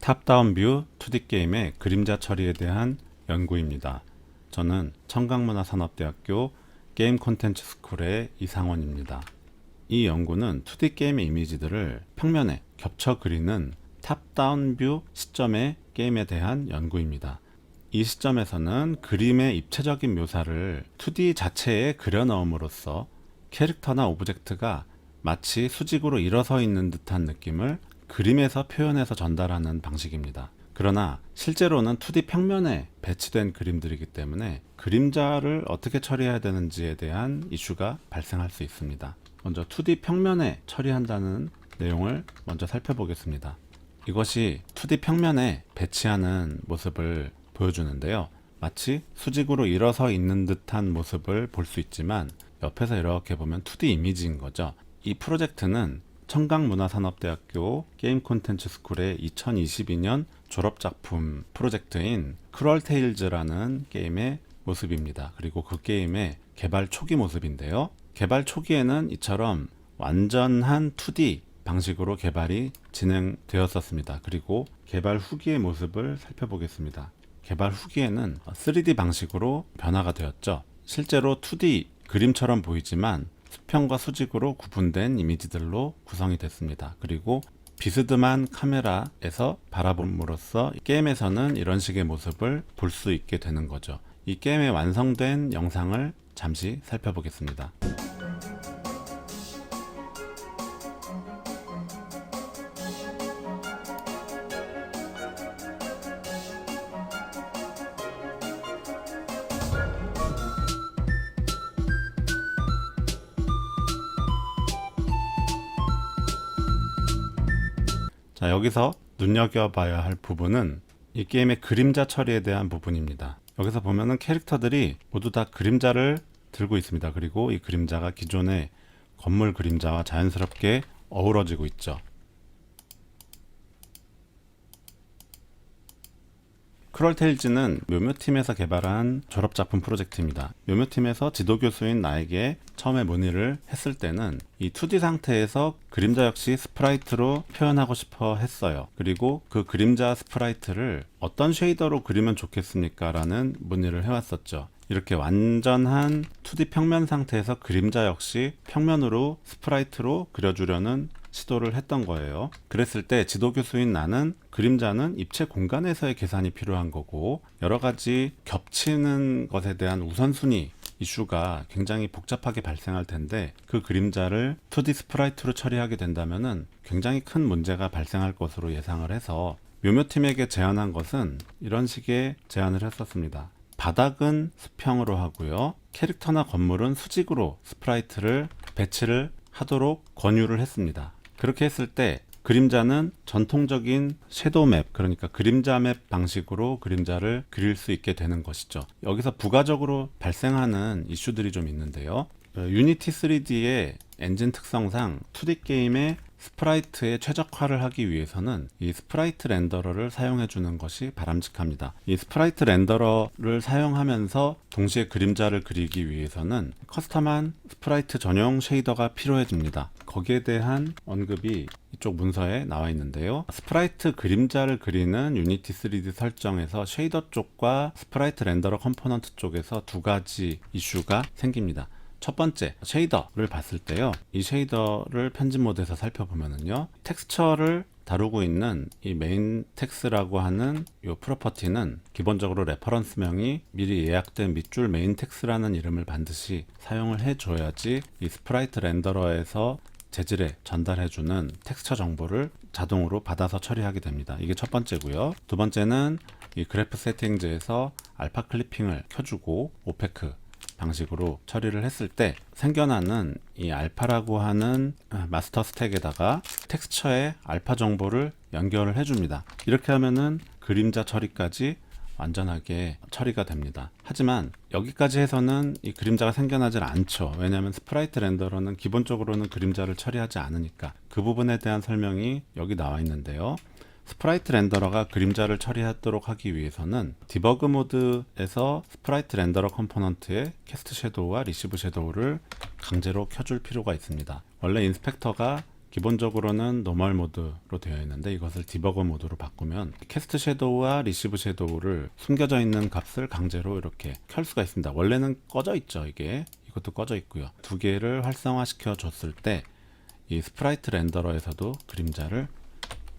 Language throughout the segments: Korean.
탑다운 뷰 2D 게임의 그림자 처리에 대한 연구입니다. 저는 청강문화산업대학교 게임 콘텐츠 스쿨의 이상원입니다. 이 연구는 2D 게임의 이미지들을 평면에 겹쳐 그리는 탑다운 뷰 시점의 게임에 대한 연구입니다. 이 시점에서는 그림의 입체적인 묘사를 2D 자체에 그려 넣음으로써 캐릭터나 오브젝트가 마치 수직으로 일어서 있는 듯한 느낌을 그림에서 표현해서 전달하는 방식입니다. 그러나 실제로는 2D 평면에 배치된 그림들이기 때문에 그림자를 어떻게 처리해야 되는지에 대한 이슈가 발생할 수 있습니다. 먼저 2D 평면에 처리한다는 내용을 먼저 살펴보겠습니다. 이것이 2D 평면에 배치하는 모습을 보여주는데요. 마치 수직으로 일어서 있는 듯한 모습을 볼 수 있지만 옆에서 이렇게 보면 2D 이미지인 거죠. 이 프로젝트는 청강문화산업대학교 게임 콘텐츠 스쿨의 2022년 졸업작품 프로젝트인 크롤테일즈라는 게임의 모습입니다. 그리고 그 게임의 개발 초기 모습인데요. 개발 초기에는 이처럼 완전한 2D 방식으로 개발이 진행되었었습니다. 그리고 개발 후기의 모습을 살펴보겠습니다. 개발 후기에는 3D 방식으로 변화가 되었죠. 실제로 2D 그림처럼 보이지만 수평과 수직으로 구분된 이미지들로 구성이 됐습니다. 그리고 비스듬한 카메라에서 바라봄으로써 게임에서는 이런 식의 모습을 볼 수 있게 되는 거죠. 이 게임의 완성된 영상을 잠시 살펴보겠습니다. 자, 여기서 눈여겨봐야 할 부분은 이 게임의 그림자 처리에 대한 부분입니다. 여기서 보면은 캐릭터들이 모두 다 그림자를 들고 있습니다. 그리고 이 그림자가 기존의 건물 그림자와 자연스럽게 어우러지고 있죠. 크롤테일즈는 묘묘팀에서 개발한 졸업작품 프로젝트입니다. 묘묘팀에서 지도교수인 나에게 처음에 문의를 했을 때는 이 2D 상태에서 그림자 역시 스프라이트로 표현하고 싶어 했어요. 그리고 그 그림자 스프라이트를 어떤 쉐이더로 그리면 좋겠습니까? 라는 문의를 해왔었죠. 이렇게 완전한 2D 평면 상태에서 그림자 역시 평면으로 스프라이트로 그려주려는 시도를 했던 거예요. 그랬을 때 지도교수인 나는 그림자는 입체 공간에서의 계산이 필요한 거고 여러 가지 겹치는 것에 대한 우선순위 이슈가 굉장히 복잡하게 발생할 텐데 그 그림자를 2D 스프라이트로 처리하게 된다면은 굉장히 큰 문제가 발생할 것으로 예상을 해서 묘묘팀에게 제안한 것은 이런 식의 제안을 했었습니다. 바닥은 수평으로 하고요. 캐릭터나 건물은 수직으로 스프라이트를 배치를 하도록 권유를 했습니다. 그렇게 했을 때 그림자는 전통적인 섀도우 맵, 그러니까 그림자 맵 방식으로 그림자를 그릴 수 있게 되는 것이죠. 여기서 부가적으로 발생하는 이슈들이 좀 있는데요. 유니티 3D의 엔진 특성상 2D 게임의 스프라이트에 최적화를 하기 위해서는 이 스프라이트 렌더러를 사용해 주는 것이 바람직합니다. 이 스프라이트 렌더러를 사용하면서 동시에 그림자를 그리기 위해서는 커스텀한 스프라이트 전용 쉐이더가 필요해집니다. 거기에 대한 언급이 이쪽 문서에 나와 있는데요. 스프라이트 그림자를 그리는 유니티 3D 설정에서 쉐이더 쪽과 스프라이트 렌더러 컴포넌트 쪽에서 두 가지 이슈가 생깁니다. 첫 번째, 쉐이더를 봤을 때요. 이 쉐이더를 편집 모드에서 살펴보면은요. 텍스처를 다루고 있는 이 메인 텍스라고 하는 이 프로퍼티는 기본적으로 레퍼런스명이 미리 예약된 밑줄 메인 텍스라는 이름을 반드시 사용을 해줘야지 이 스프라이트 렌더러에서 재질에 전달해주는 텍스처 정보를 자동으로 받아서 처리하게 됩니다. 이게 첫 번째고요. 두 번째는 이 그래프 세팅즈에서 알파 클리핑을 켜주고 오페크 방식으로 처리를 했을 때 생겨나는 이 알파라고 하는 마스터 스택에다가 텍스처의 알파 정보를 연결을 해줍니다. 이렇게 하면은 그림자 처리까지 완전하게 처리가 됩니다. 하지만 여기까지 해서는 이 그림자가 생겨나질 않죠. 왜냐하면 스프라이트 렌더러는 기본적으로는 그림자를 처리하지 않으니까 그 부분에 대한 설명이 여기 나와 있는데요. 스프라이트 렌더러가 그림자를 처리하도록 하기 위해서는 디버그 모드에서 스프라이트 렌더러 컴포넌트의 캐스트 섀도우와 리시브 섀도우를 강제로 켜줄 필요가 있습니다. 원래 인스펙터가 기본적으로는 노멀 모드로 되어 있는데 이것을 디버거 모드로 바꾸면 캐스트 섀도우와 리시브 섀도우를 숨겨져 있는 값을 강제로 이렇게 켤 수가 있습니다. 원래는 꺼져 있죠. 이것도 꺼져 있고요. 두 개를 활성화시켜 줬을 때 이 스프라이트 렌더러에서도 그림자를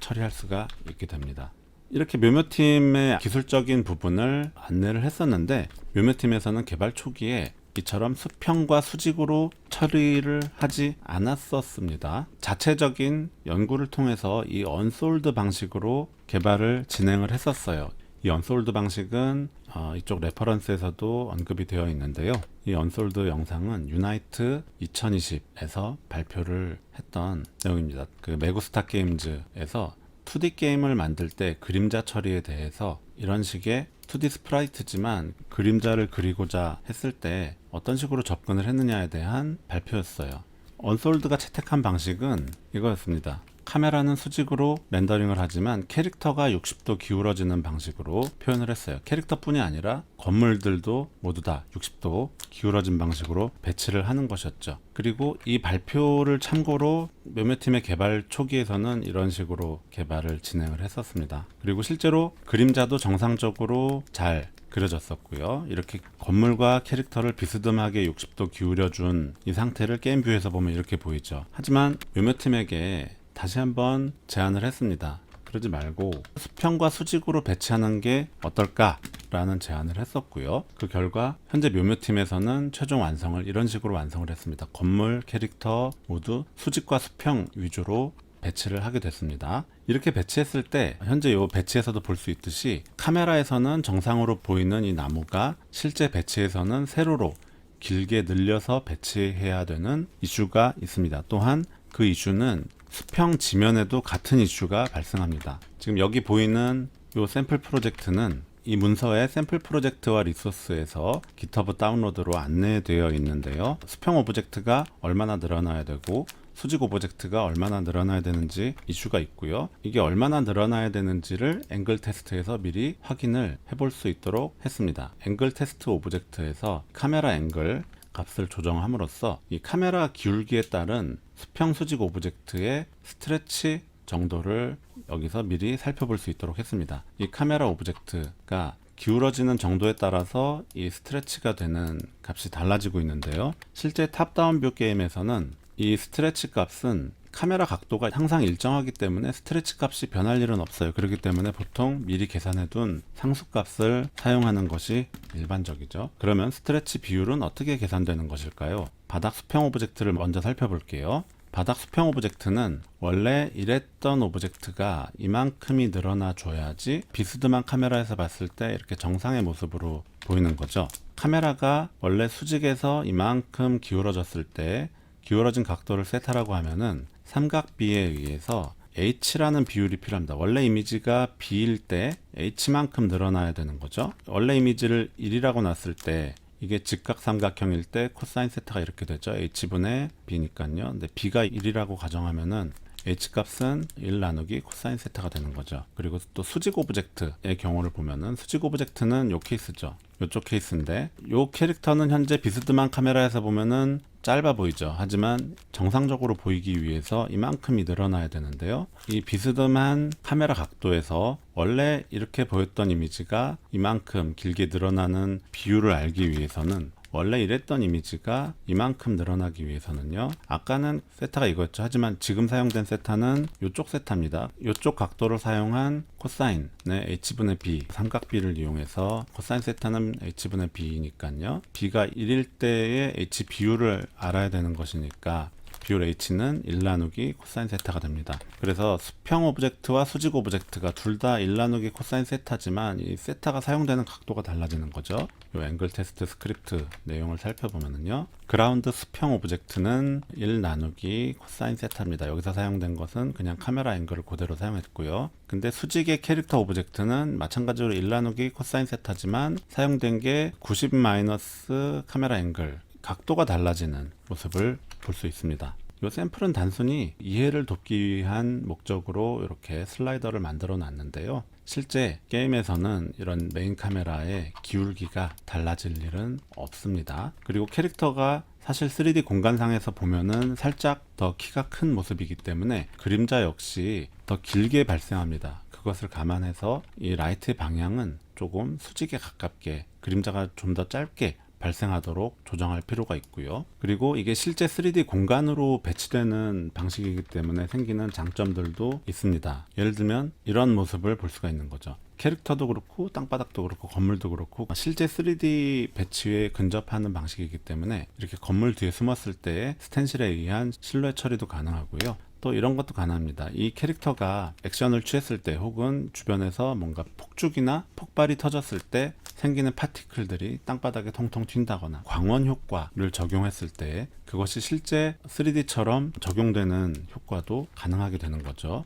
처리할 수가 있게 됩니다. 이렇게 묘묘팀의 기술적인 부분을 안내를 했었는데, 묘묘팀에서는 개발 초기에 이처럼 수평과 수직으로 처리를 하지 않았었습니다. 자체적인 연구를 통해서 이 언솔드 방식으로 개발을 진행을 했었어요. 이 언솔드 방식은 이쪽 레퍼런스에서도 언급이 되어 있는데요. 이 언솔드 영상은 유나이트 2020에서 발표를 했던 내용입니다. 그 메구스타 게임즈에서 2D 게임을 만들 때 그림자 처리에 대해서 이런 식의 2D 스프라이트지만 그림자를 그리고자 했을 때 어떤 식으로 접근을 했느냐에 대한 발표였어요. 언솔드가 채택한 방식은 이거였습니다. 카메라는 수직으로 렌더링을 하지만 캐릭터가 60도 기울어지는 방식으로 표현을 했어요. 캐릭터뿐이 아니라 건물들도 모두 다 60도 기울어진 방식으로 배치를 하는 것이었죠. 그리고 이 발표를 참고로 묘묘팀의 개발 초기에서는 이런 식으로 개발을 진행을 했었습니다. 그리고 실제로 그림자도 정상적으로 잘 그려졌었고요. 이렇게 건물과 캐릭터를 비스듬하게 60도 기울여준 이 상태를 게임 뷰에서 보면 이렇게 보이죠. 하지만 묘묘팀에게 다시 한번 제안을 했습니다. 그러지 말고 수평과 수직으로 배치하는 게 어떨까? 라는 제안을 했었고요. 그 결과 현재 묘묘팀에서는 최종 완성을 이런 식으로 완성을 했습니다. 건물, 캐릭터 모두 수직과 수평 위주로 배치를 하게 됐습니다. 이렇게 배치했을 때 현재 이 배치에서도 볼 수 있듯이 카메라에서는 정상으로 보이는 이 나무가 실제 배치에서는 세로로 길게 늘려서 배치해야 되는 이슈가 있습니다. 또한 그 이슈는 수평 지면에도 같은 이슈가 발생합니다. 지금 여기 보이는 이 샘플 프로젝트는 이 문서에 샘플 프로젝트와 리소스에서 GitHub 다운로드로 안내되어 있는데요. 수평 오브젝트가 얼마나 늘어나야 되고 수직 오브젝트가 얼마나 늘어나야 되는지 이슈가 있고요. 이게 얼마나 늘어나야 되는지를 앵글 테스트에서 미리 확인을 해볼 수 있도록 했습니다. 앵글 테스트 오브젝트에서 카메라 앵글 값을 조정함으로써 이 카메라 기울기에 따른 수평 수직 오브젝트의 스트레치 정도를 여기서 미리 살펴볼 수 있도록 했습니다. 이 카메라 오브젝트가 기울어지는 정도에 따라서 이 스트레치가 되는 값이 달라지고 있는데요. 실제 탑다운 뷰 게임에서는 이 스트레치 값은 카메라 각도가 항상 일정하기 때문에 스트레치 값이 변할 일은 없어요. 그렇기 때문에 보통 미리 계산해둔 상수값을 사용하는 것이 일반적이죠. 그러면 스트레치 비율은 어떻게 계산되는 것일까요? 바닥 수평 오브젝트를 먼저 살펴볼게요. 바닥 수평 오브젝트는 원래 이랬던 오브젝트가 이만큼이 늘어나 줘야지 비스듬한 카메라에서 봤을 때 이렇게 정상의 모습으로 보이는 거죠. 카메라가 원래 수직에서 이만큼 기울어졌을 때 기울어진 각도를 세타라고 하면은 삼각-B에 의해서 H라는 비율이 필요합니다. 원래 이미지가 B일 때 H만큼 늘어나야 되는 거죠. 원래 이미지를 1이라고 놨을 때 이게 직각삼각형일 때 코사인 세타가 이렇게 되죠. H분의 B니까요. 근데 B가 1이라고 가정하면은 H값은 1 나누기 코사인 세타가 되는 거죠. 그리고 또 수직 오브젝트의 경우를 보면은 수직 오브젝트는 요 케이스죠. 요쪽 케이스인데 요 캐릭터는 현재 비스듬한 카메라에서 보면은 짧아 보이죠. 하지만 정상적으로 보이기 위해서 이만큼이 늘어나야 되는데요. 이 비스듬한 카메라 각도에서 원래 이렇게 보였던 이미지가 이만큼 길게 늘어나는 비율을 알기 위해서는 원래 이랬던 이미지가 이만큼 늘어나기 위해서는요. 아까는 세타가 이거였죠. 하지만 지금 사용된 세타는 이쪽 세타입니다. 이쪽 각도를 사용한 코사인의 h분의 b, 삼각-b를 이용해서 코사인 세타는 h분의 b니까요. b가 1일 때의 h 비율을 알아야 되는 것이니까 비율 h는 1 나누기 코사인 세타가 됩니다. 그래서 수평 오브젝트와 수직 오브젝트가 둘 다 1 나누기 코사인 세타지만 이 세타가 사용되는 각도가 달라지는 거죠. 이 앵글 테스트 스크립트 내용을 살펴보면요. 그라운드 수평 오브젝트는 1 나누기 코사인 세타입니다. 여기서 사용된 것은 그냥 카메라 앵글을 그대로 사용했고요. 근데 수직의 캐릭터 오브젝트는 마찬가지로 1 나누기 코사인 세타지만 사용된 게 90 마이너스 카메라 앵글, 각도가 달라지는 모습을 볼 수 있습니다. 이 샘플은 단순히 이해를 돕기 위한 목적으로 이렇게 슬라이더를 만들어 놨는데요. 실제 게임에서는 이런 메인 카메라의 기울기가 달라질 일은 없습니다. 그리고 캐릭터가 사실 3D 공간상에서 보면은 살짝 더 키가 큰 모습이기 때문에 그림자 역시 더 길게 발생합니다. 그것을 감안해서 이 라이트의 방향은 조금 수직에 가깝게, 그림자가 좀 더 짧게 발생하도록 조정할 필요가 있고요. 그리고 이게 실제 3D 공간으로 배치되는 방식이기 때문에 생기는 장점들도 있습니다. 예를 들면 이런 모습을 볼 수가 있는 거죠. 캐릭터도 그렇고 땅바닥도 그렇고 건물도 그렇고 실제 3D 배치에 근접하는 방식이기 때문에 이렇게 건물 뒤에 숨었을 때 스텐실에 의한 실루엣 처리도 가능하고요. 또 이런 것도 가능합니다. 이 캐릭터가 액션을 취했을 때 혹은 주변에서 뭔가 폭죽이나 폭발이 터졌을 때 생기는 파티클들이 땅바닥에 통통 튄다거나 광원 효과를 적용했을 때 그것이 실제 3D처럼 적용되는 효과도 가능하게 되는 거죠.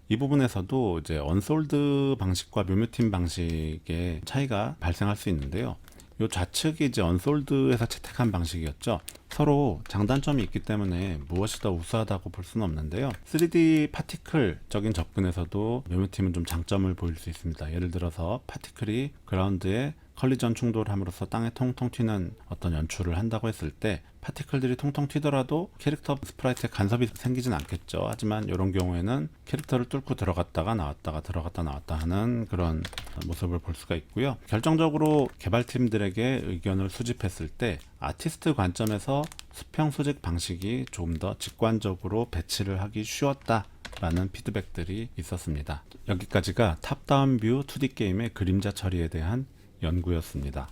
이 부분에서도 이제 언솔드 방식과 묘묘팀 방식의 차이가 발생할 수 있는데요. 이 좌측이 이제 언솔드에서 채택한 방식이었죠. 서로 장단점이 있기 때문에 무엇이 더 우수하다고 볼 수는 없는데요. 3D 파티클적인 접근에서도 묘묘팀은 좀 장점을 보일 수 있습니다. 예를 들어서 파티클이 그라운드에 컬리전 충돌함으로써 땅에 통통 튀는 어떤 연출을 한다고 했을 때 파티클들이 통통 튀더라도 캐릭터 스프라이트에 간섭이 생기진 않겠죠. 하지만 이런 경우에는 캐릭터를 뚫고 들어갔다가 나왔다가 들어갔다 나왔다 하는 그런 모습을 볼 수가 있고요. 결정적으로 개발팀들에게 의견을 수집했을 때 아티스트 관점에서 수평 수직 방식이 좀 더 직관적으로 배치를 하기 쉬웠다 라는 피드백들이 있었습니다. 여기까지가 탑다운 뷰 2D 게임의 그림자 처리에 대한 연구였습니다.